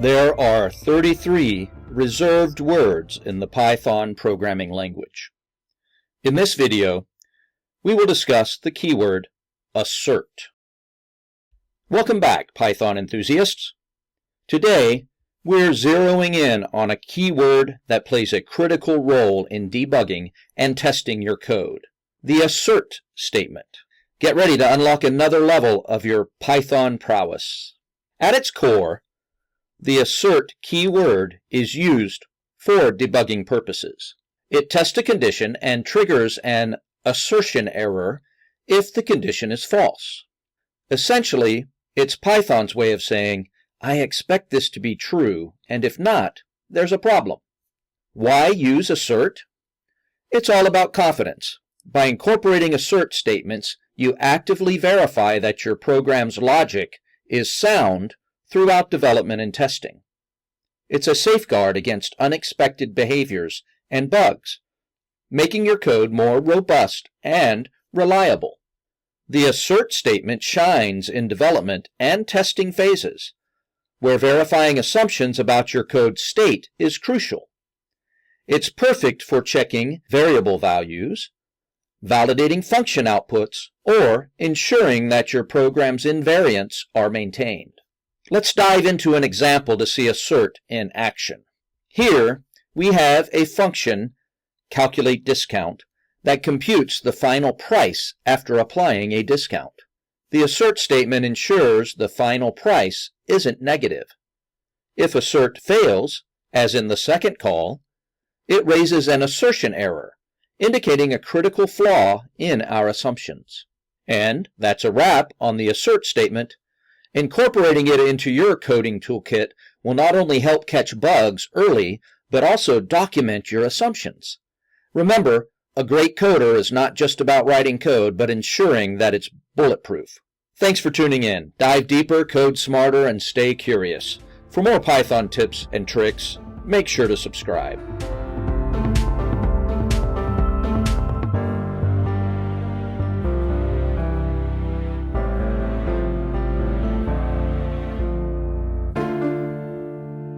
There are 33 reserved words in the Python programming language. In this video, we will discuss the keyword ASSERT. Welcome back, Python enthusiasts. Today, we're zeroing in on a keyword that plays a critical role in debugging and testing your code, the ASSERT statement. Get ready to unlock another level of your Python prowess. At its core, the ASSERT keyword is used for debugging purposes. It tests a condition and triggers an assertion error if the condition is false. Essentially, it's Python's way of saying, I expect this to be true, and if not, there's a problem. Why use ASSERT? It's all about confidence. By incorporating ASSERT statements, you actively verify that your program's logic is sound throughout development and testing. It's a safeguard against unexpected behaviors and bugs, making your code more robust and reliable. The ASSERT statement shines in development and testing phases, where verifying assumptions about your code's state is crucial. It's perfect for checking variable values, validating function outputs, or ensuring that your program's invariants are maintained. Let's dive into an example to see ASSERT in action. Here, we have a function, calculateDiscount, that computes the final price after applying a discount. The ASSERT statement ensures the final price isn't negative. If ASSERT fails, as in the second call, it raises an assertion error, indicating a critical flaw in our assumptions. And that's a wrap on the ASSERT statement. Incorporating it into your coding toolkit will not only help catch bugs early, but also document your assumptions. Remember, a great coder is not just about writing code, but ensuring that it's bulletproof. Thanks for tuning in. Dive deeper, code smarter, and stay curious. For more Python tips and tricks, make sure to subscribe.